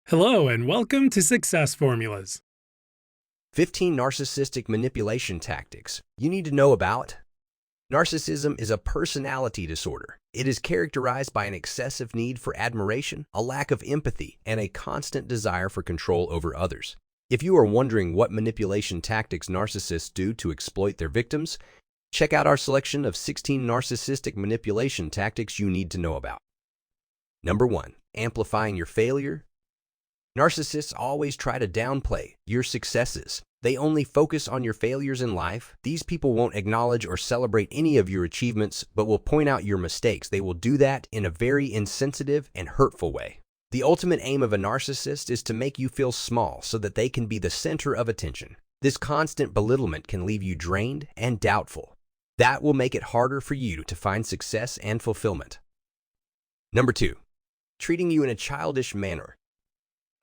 Hello and welcome to Success Formulas. 15 narcissistic manipulation tactics you need to know about. Narcissism is a personality disorder. It is characterized by an excessive need for admiration, a lack of empathy, and a constant desire for control over others. If you are wondering what manipulation tactics narcissists do to exploit their victims, check out our selection of 16 narcissistic manipulation tactics you need to know about. Number 1. Amplifying your failure. Narcissists always try to downplay your successes. They only focus on your failures in life. These people won't acknowledge or celebrate any of your achievements, but will point out your mistakes. They will do that in a very insensitive and hurtful way. The ultimate aim of a narcissist is to make you feel small so that they can be the center of attention. This constant belittlement can leave you drained and doubtful. That will make it harder for you to find success and fulfillment. Number 2. Treating you in a childish manner.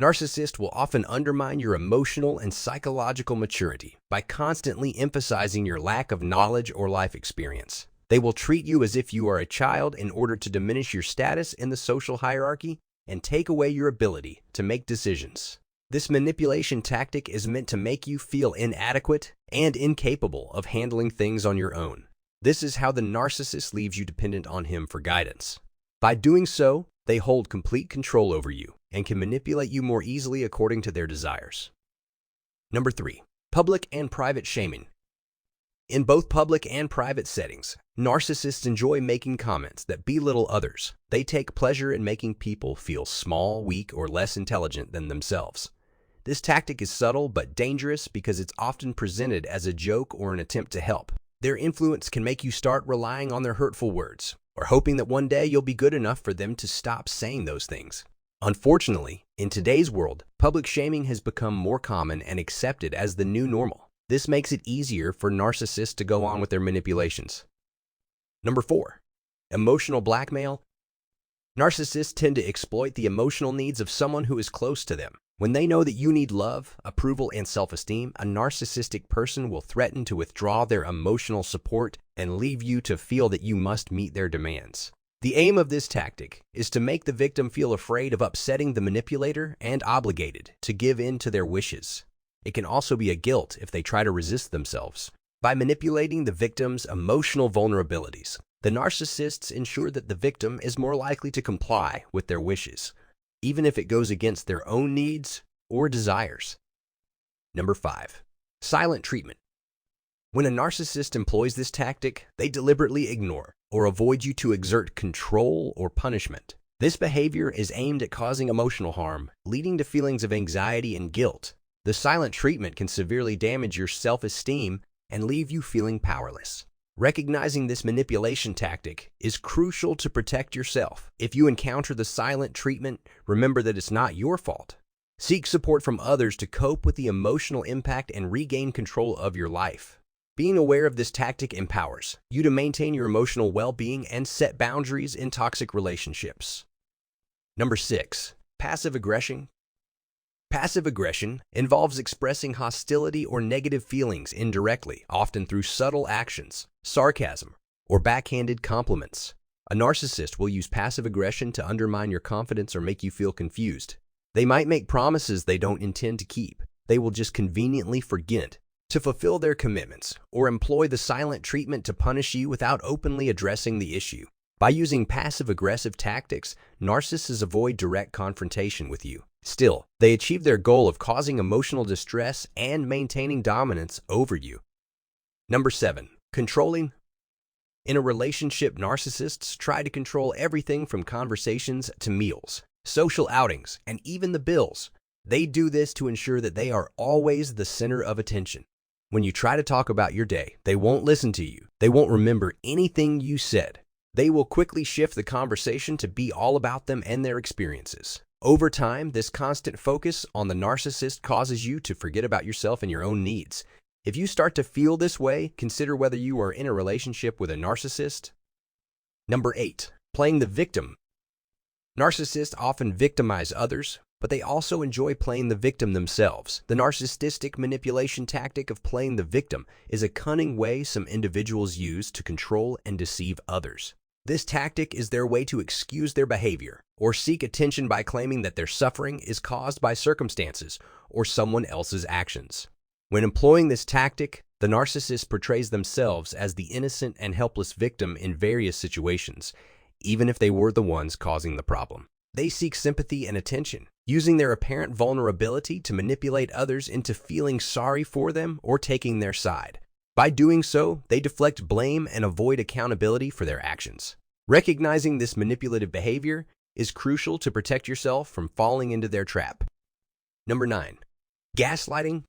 Narcissists will often undermine your emotional and psychological maturity by constantly emphasizing your lack of knowledge or life experience. They will treat you as if you are a child in order to diminish your status in the social hierarchy and take away your ability to make decisions. This manipulation tactic is meant to make you feel inadequate and incapable of handling things on your own. This is how the narcissist leaves you dependent on him for guidance. By doing so, they hold complete control over you and can manipulate you more easily according to their desires. Number 3. Public and private shaming. In both public and private settings, narcissists enjoy making comments that belittle others. They take pleasure in making people feel small, weak, or less intelligent than themselves. This tactic is subtle but dangerous because it's often presented as a joke or an attempt to help. Their influence can make you start relying on their hurtful words, or hoping that one day you'll be good enough for them to stop saying those things. Unfortunately, in today's world, public shaming has become more common and accepted as the new normal. This makes it easier for narcissists to go on with their manipulations. Number 4. Emotional blackmail. Narcissists tend to exploit the emotional needs of someone who is close to them. When they know that you need love, approval, and self-esteem, a narcissistic person will threaten to withdraw their emotional support and leave you to feel that you must meet their demands. The aim of this tactic is to make the victim feel afraid of upsetting the manipulator and obligated to give in to their wishes. It can also be a guilt if they try to resist themselves. By manipulating the victim's emotional vulnerabilities, the narcissists ensure that the victim is more likely to comply with their wishes, even if it goes against their own needs or desires. Number 5. Silent treatment. When a narcissist employs this tactic, they deliberately ignore or avoid you to exert control or punishment. This behavior is aimed at causing emotional harm, leading to feelings of anxiety and guilt. The silent treatment can severely damage your self-esteem and leave you feeling powerless. Recognizing this manipulation tactic is crucial to protect yourself. If you encounter the silent treatment, remember that it's not your fault. Seek support from others to cope with the emotional impact and regain control of your life. Being aware of this tactic empowers you to maintain your emotional well-being and set boundaries in toxic relationships. Number 6. Passive aggression. Passive aggression involves expressing hostility or negative feelings indirectly, often through subtle actions, sarcasm, or backhanded compliments. A narcissist will use passive aggression to undermine your confidence or make you feel confused. They might make promises they don't intend to keep. They will just conveniently forget to fulfill their commitments or employ the silent treatment to punish you without openly addressing the issue. By using passive-aggressive tactics, narcissists avoid direct confrontation with you. Still, they achieve their goal of causing emotional distress and maintaining dominance over you. Number 7. Controlling. In a relationship, narcissists try to control everything from conversations to meals, social outings, and even the bills. They do this to ensure that they are always the center of attention. When you try to talk about your day, they won't listen to you. They won't remember anything you said. They will quickly shift the conversation to be all about them and their experiences. Over time, this constant focus on the narcissist causes you to forget about yourself and your own needs. If you start to feel this way, consider whether you are in a relationship with a narcissist. Number 8. Playing the victim. Narcissists often victimize others, but they also enjoy playing the victim themselves. The narcissistic manipulation tactic of playing the victim is a cunning way some individuals use to control and deceive others. This tactic is their way to excuse their behavior or seek attention by claiming that their suffering is caused by circumstances or someone else's actions. When employing this tactic, the narcissist portrays themselves as the innocent and helpless victim in various situations, even if they were the ones causing the problem. They seek sympathy and attention, using their apparent vulnerability to manipulate others into feeling sorry for them or taking their side. By doing so, they deflect blame and avoid accountability for their actions. Recognizing this manipulative behavior is crucial to protect yourself from falling into their trap. Number 9. Gaslighting.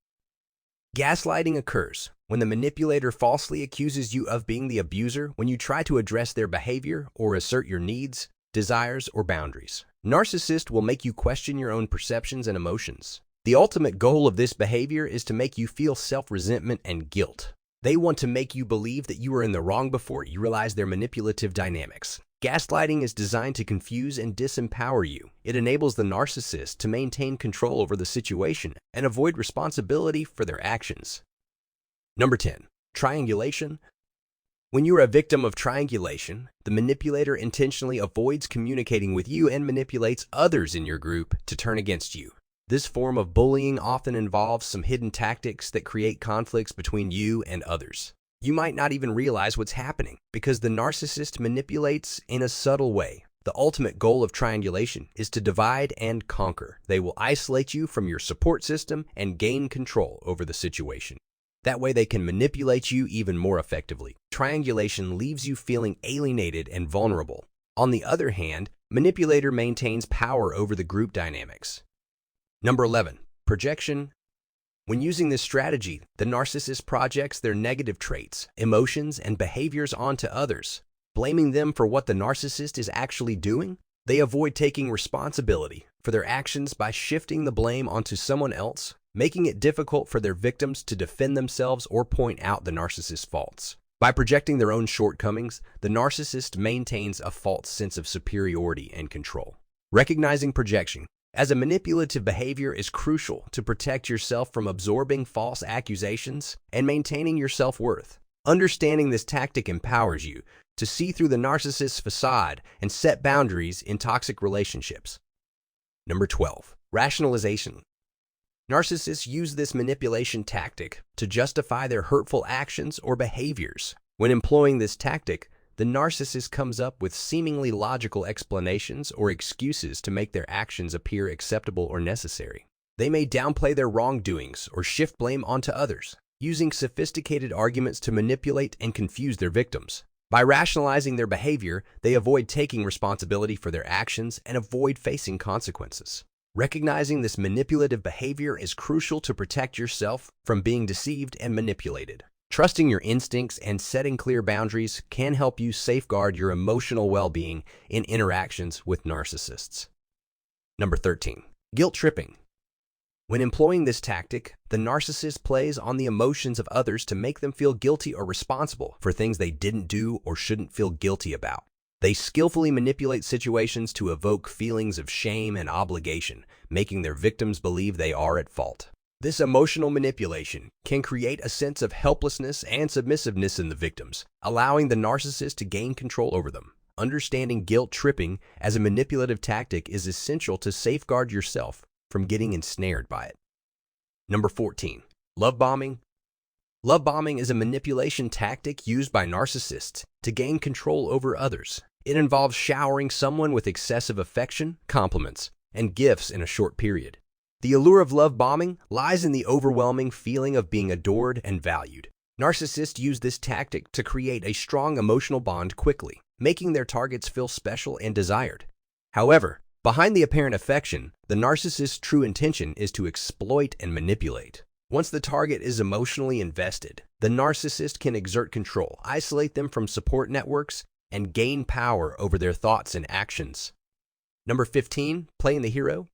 Gaslighting occurs when the manipulator falsely accuses you of being the abuser when you try to address their behavior or assert your needs, desires, or boundaries. Narcissists will make you question your own perceptions and emotions. The ultimate goal of this behavior is to make you feel self-resentment and guilt. They want to make you believe that you are in the wrong before you realize their manipulative dynamics. Gaslighting is designed to confuse and disempower you. It enables the narcissist to maintain control over the situation and avoid responsibility for their actions. Number 10. Triangulation. When you are a victim of triangulation, the manipulator intentionally avoids communicating with you and manipulates others in your group to turn against you. This form of bullying often involves some hidden tactics that create conflicts between you and others. You might not even realize what's happening because the narcissist manipulates in a subtle way. The ultimate goal of triangulation is to divide and conquer. They will isolate you from your support system and gain control over the situation. That way they can manipulate you even more effectively. Triangulation leaves you feeling alienated and vulnerable. On the other hand, manipulator maintains power over the group dynamics. Number 11. Projection. When using this strategy, the narcissist projects their negative traits, emotions, and behaviors onto others, blaming them for what the narcissist is actually doing. They avoid taking responsibility for their actions by shifting the blame onto someone else, making it difficult for their victims to defend themselves or point out the narcissist's faults. By projecting their own shortcomings, the narcissist maintains a false sense of superiority and control. Recognizing projection as a manipulative behavior is crucial to protect yourself from absorbing false accusations and maintaining your self-worth. Understanding this tactic empowers you to see through the narcissist's facade and set boundaries in toxic relationships. Number 12. Rationalization. Narcissists use this manipulation tactic to justify their hurtful actions or behaviors. When employing this tactic, the narcissist comes up with seemingly logical explanations or excuses to make their actions appear acceptable or necessary. They may downplay their wrongdoings or shift blame onto others, using sophisticated arguments to manipulate and confuse their victims. By rationalizing their behavior, they avoid taking responsibility for their actions and avoid facing consequences. Recognizing this manipulative behavior is crucial to protect yourself from being deceived and manipulated. Trusting your instincts and setting clear boundaries can help you safeguard your emotional well-being in interactions with narcissists. Number 13. Guilt tripping. When employing this tactic, the narcissist plays on the emotions of others to make them feel guilty or responsible for things they didn't do or shouldn't feel guilty about. They skillfully manipulate situations to evoke feelings of shame and obligation, making their victims believe they are at fault. This emotional manipulation can create a sense of helplessness and submissiveness in the victims, allowing the narcissist to gain control over them. Understanding guilt tripping as a manipulative tactic is essential to safeguard yourself from getting ensnared by it. Number 14. Love bombing. Love bombing is a manipulation tactic used by narcissists to gain control over others. It involves showering someone with excessive affection, compliments, and gifts in a short period. The allure of love bombing lies in the overwhelming feeling of being adored and valued. Narcissists use this tactic to create a strong emotional bond quickly, making their targets feel special and desired. However, behind the apparent affection, the narcissist's true intention is to exploit and manipulate. Once the target is emotionally invested, the narcissist can exert control, isolate them from support networks, and gain power over their thoughts and actions. Number 15. Playing the hero.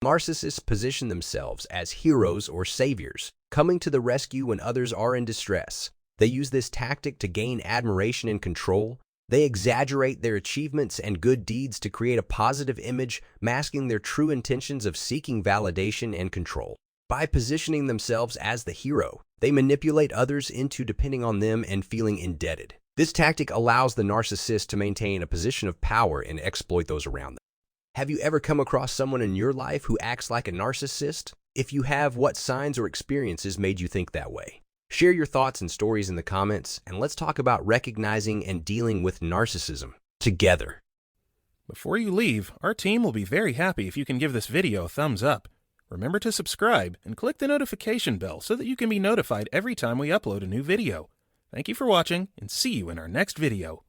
Narcissists position themselves as heroes or saviors, coming to the rescue when others are in distress. They use this tactic to gain admiration and control. They exaggerate their achievements and good deeds to create a positive image, masking their true intentions of seeking validation and control. By positioning themselves as the hero, they manipulate others into depending on them and feeling indebted. This tactic allows the narcissist to maintain a position of power and exploit those around them. Have you ever come across someone in your life who acts like a narcissist? If you have, what signs or experiences made you think that way? Share your thoughts and stories in the comments, and let's talk about recognizing and dealing with narcissism together. Before you leave, our team will be very happy if you can give this video a thumbs up. Remember to subscribe and click the notification bell so that you can be notified every time we upload a new video. Thank you for watching, and see you in our next video.